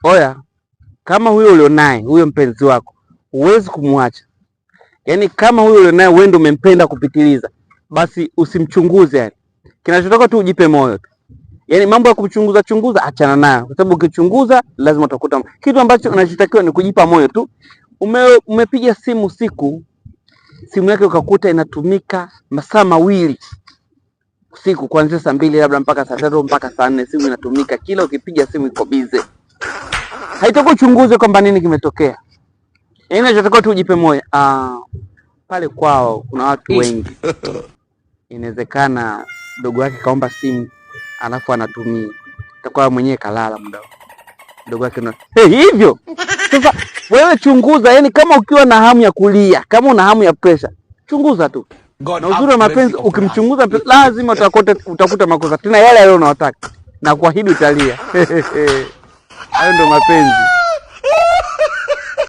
Oya, kama huyo ulionaye, huyo mpenzi wako, huwezi kumwacha. Yaani kama huyo ulionaye wewe ndio umempenda kupitiliza, basi usimchunguze yani. Kinachotoka tu ujipe moyo tu. Yaani mambo ya kuchunguza achana nayo. Kwa sababu ukichunguza lazima utakuta kitu ambacho unachotakiwa ni kujipa moyo tu. Umepiga simu usiku, simu yake ukakuta inatumika masaa mawili usiku, kuanzia saa 2 labda mpaka saa 3 mpaka saa 4 simu inatumika, kila ukipiga simu iko busy. Haitakuwa uchunguze kwamba nini kimetokea. Yaani unatakiwa tu ujipe moyo. Pale kwao kuna watu wengi. Inawezekana mdogo wake kaomba simu alafu anatumia. Itakuwa mwenyewe kalala muda. Mdogo wake hivyo. Sasa wewe chunguza, yani kama ukiwa na hamu ya kulia, kama una hamu ya pressure, chunguza tu. Na uzuri wa mapenzi ukimchunguza lazima utakuta makosa. Tena yale unayotaka. Na kuahidi utalia. Hayo ndio mapenzi.